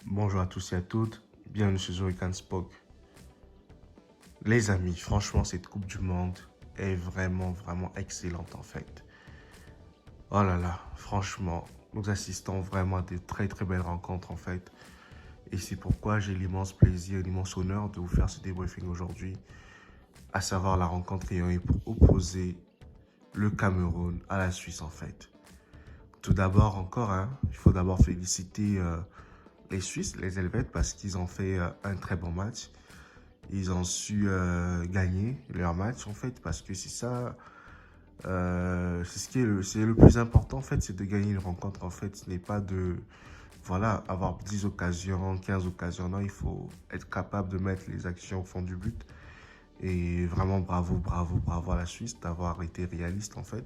Bonjour à tous et à toutes, bienvenue sur Zorican Spoke. Les amis, franchement, cette Coupe du Monde est vraiment excellente en fait. Oh là là, franchement, nous assistons vraiment à de très belles rencontres en fait. Et c'est pourquoi j'ai l'immense plaisir, l'immense honneur de vous faire ce débriefing aujourd'hui, à savoir la rencontre ayant opposé le Cameroun à la Suisse en fait. Tout d'abord encore, il faut d'abord féliciter les Suisses, les Helvètes, parce qu'ils ont fait un très bon match. Ils ont su gagner leur match en fait, parce que c'est ça, c'est ce qui est c'est le plus important en fait, c'est de gagner une rencontre en fait. Ce n'est pas de, voilà, avoir 10 occasions, 15 occasions. Non, il faut être capable de mettre les actions au fond du but. Et vraiment bravo à la Suisse d'avoir été réaliste en fait,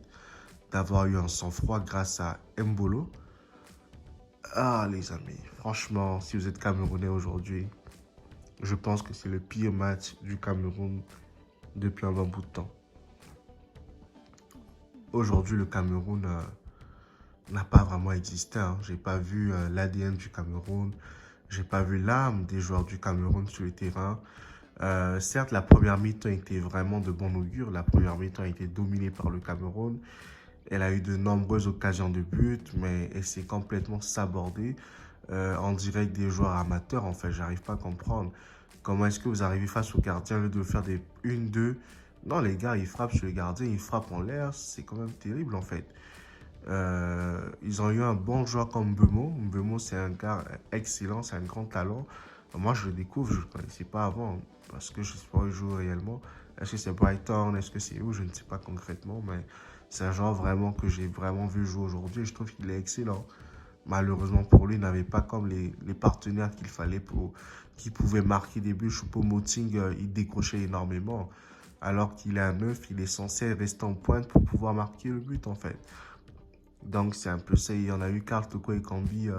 d'avoir eu un sang-froid grâce à Mbolo. Ah les amis, franchement, si vous êtes Camerounais aujourd'hui, je pense que c'est le pire match du Cameroun depuis un bon bout de temps. Aujourd'hui, le Cameroun n'a pas vraiment existé. J'ai pas vu l'ADN du Cameroun. J'ai pas vu l'âme des joueurs du Cameroun sur le terrain. Certes, la première mi-temps était vraiment de bon augure. La première mi-temps a été dominée par le Cameroun. Elle a eu de nombreuses occasions de but, mais elle s'est complètement sabordée en direct des joueurs amateurs. En fait, j'arrive pas à comprendre. Comment est-ce que vous arrivez face au gardien au lieu de faire des 1-2? Non, les gars, ils frappent sur le gardien, ils frappent en l'air. C'est quand même terrible, en fait. Ils ont eu un bon joueur comme Mbeumo. Mbeumo, c'est un gars excellent, c'est un grand talent. Moi, je le découvre, je ne le connaissais pas avant, parce que je ne sais pas où il joue réellement. Est-ce que c'est Brighton, est-ce que c'est où, je ne sais pas concrètement, mais c'est un joueur vraiment que j'ai vraiment vu jouer aujourd'hui. Je trouve qu'il est excellent. Malheureusement pour lui, il n'avait pas comme les partenaires qu'il fallait pour qui pouvaient marquer des buts. Choupo-Moting, il décrochait énormément. Alors qu'il est à 9, il est censé rester en pointe pour pouvoir marquer le but en fait. Donc c'est un peu ça. Il y en a eu Karl Toko Ekambi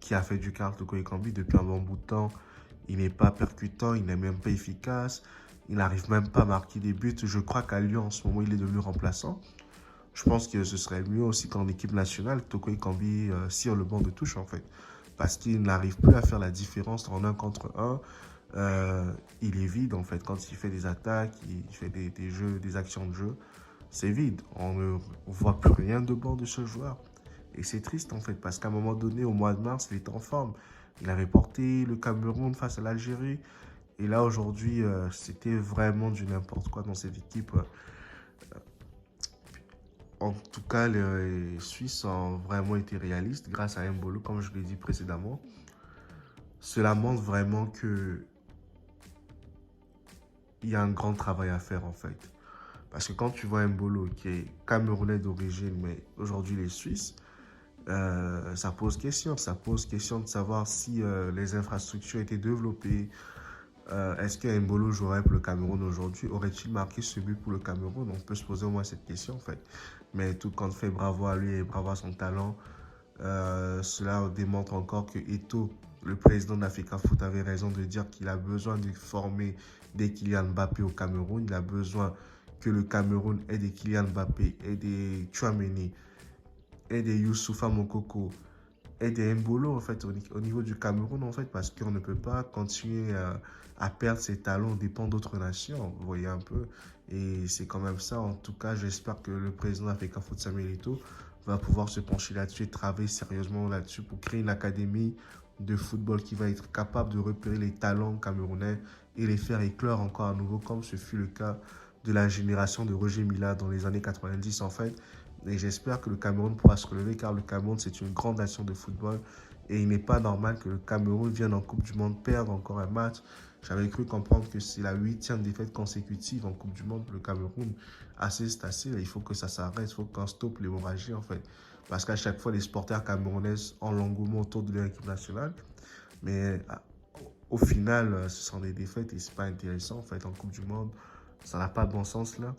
qui a fait du Karl Toko Ekambi depuis un bon bout de temps. Il n'est pas percutant, il n'est même pas efficace. Il n'arrive même pas à marquer des buts. Je crois qu'à Lyon, en ce moment, il est devenu remplaçant. Je pense que ce serait mieux aussi qu'en équipe nationale, Toko Ekambi sur le banc de touche en fait. Parce qu'il n'arrive plus à faire la différence en un contre un. Il est vide en fait. Quand il fait des attaques, il fait des jeux, des actions de jeu, c'est vide. On ne voit plus rien de bon de ce joueur. Et c'est triste en fait, parce qu'à un moment donné, au mois de mars, il était en forme. Il avait porté le Cameroun face à l'Algérie. Et là, aujourd'hui, c'était vraiment du n'importe quoi dans cette équipe. En tout cas, les Suisses ont vraiment été réalistes grâce à Mbolo, comme je l'ai dit précédemment. Cela montre vraiment que il y a un grand travail à faire en fait. Parce que quand tu vois Mbolo qui est camerounais d'origine, mais aujourd'hui les Suisses, ça pose question. Ça pose question de savoir si les infrastructures étaient développées. Est-ce que Mbolo jouerait pour le Cameroun aujourd'hui? Aurait-il marqué ce but pour le Cameroun? On peut se poser au moins cette question en fait. Mais tout compte fait, bravo à lui et bravo à son talent. Cela démontre encore que Eto'o, le président d'Africa Foot, avait raison de dire qu'il a besoin de former des Kylian Mbappé au Cameroun. Il a besoin que le Cameroun ait des Kylian Mbappé, ait des Tchouaméni, ait des Youssoupha Mokoko, ait des Mbolo en fait, au niveau du Cameroun en fait, parce qu'on ne peut pas continuer à perdre ses talents aux dépens d'autres nations. Vous voyez un peu. Et c'est quand même ça. En tout cas, j'espère que le président d'Africa Foot, Samuel Eto'o, va pouvoir se pencher là-dessus et travailler sérieusement là-dessus pour créer une académie de football qui va être capable de repérer les talents camerounais et les faire éclore encore à nouveau, comme ce fut le cas de la génération de Roger Mila dans les années 90 en fait. Et j'espère que le Cameroun pourra se relever, car le Cameroun, c'est une grande nation de football. Et il n'est pas normal que le Cameroun vienne en Coupe du Monde perdre encore un match. J'avais cru comprendre que c'est la 8e défaite consécutive en Coupe du Monde pour le Cameroun. Assez, c'est assez. Il faut que ça s'arrête. Il faut qu'on stoppe l'hémorragie, en fait. Parce qu'à chaque fois, les supporters camerounais ont l'engouement autour de l'équipe nationale. Mais au final, ce sont des défaites et c'est pas intéressant, en fait, en Coupe du Monde. Ça n'a pas de bon sens, là.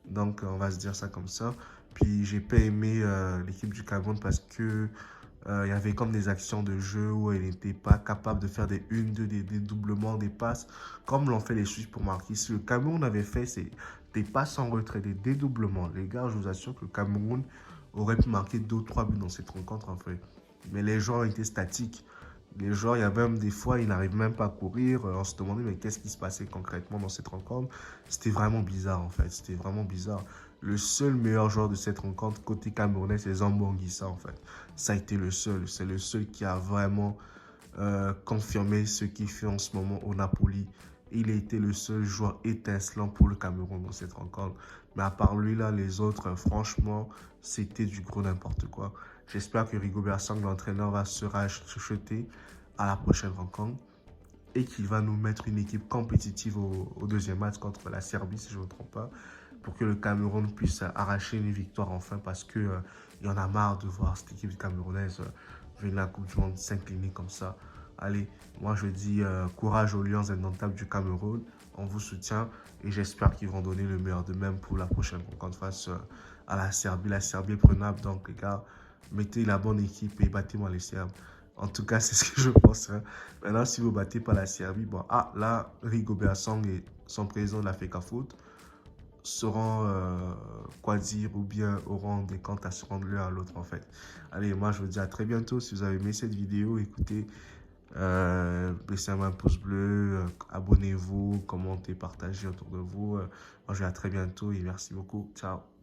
Donc, on va se dire ça comme ça. Puis, j'ai pas aimé l'équipe du Cameroun parce que il y avait comme des actions de jeu où elle n'était pas capable de faire des 1-2, des dédoublements, des passes, comme l'ont fait les Suisses pour marquer. Si le Cameroun avait fait des passes en retrait, des dédoublements, les gars, je vous assure que le Cameroun aurait pu marquer 2 ou 3 buts dans cette rencontre, en fait. Mais les joueurs étaient statiques. Les joueurs, il y a même des fois, ils n'arrivent même pas à courir. On se demandait, mais qu'est-ce qui se passait concrètement dans cette rencontre? C'était vraiment bizarre, en fait. C'était vraiment bizarre. Le seul meilleur joueur de cette rencontre, côté camerounais, c'est Zambo Anguissa, en fait. Ça a été le seul. C'est le seul qui a vraiment confirmé ce qu'il fait en ce moment au Napoli. Il a été le seul joueur étincelant pour le Cameroun dans cette rencontre. Mais à part lui, là, les autres, franchement, c'était du gros n'importe quoi. J'espère que Rigobert Song, l'entraîneur, va se racheter à la prochaine rencontre et qu'il va nous mettre une équipe compétitive au deuxième match contre la Serbie, si je ne me trompe pas, pour que le Cameroun puisse arracher une victoire enfin, parce que il y en a marre de voir cette équipe camerounaise venir la Coupe du Monde s'incliner comme ça. Allez, moi je dis courage aux Lions indomptables du Cameroun. On vous soutient et j'espère qu'ils vont donner le meilleur d'eux-mêmes pour la prochaine rencontre face à la Serbie. La Serbie est prenable, donc les gars, mettez la bonne équipe et battez-moi les Serbes. En tout cas, c'est ce que je pense. Hein. Maintenant, si vous ne battez pas la Serbie, bon, là, Rigobert Song et son président de la FECAFOOT seront quoi dire ou bien auront des comptes à se rendre l'un à l'autre en fait. Allez, moi je vous dis à très bientôt. Si vous avez aimé cette vidéo, écoutez, laissez un pouce bleu, abonnez-vous, commentez, partagez autour de vous. Moi je vous dis à très bientôt et merci beaucoup. Ciao.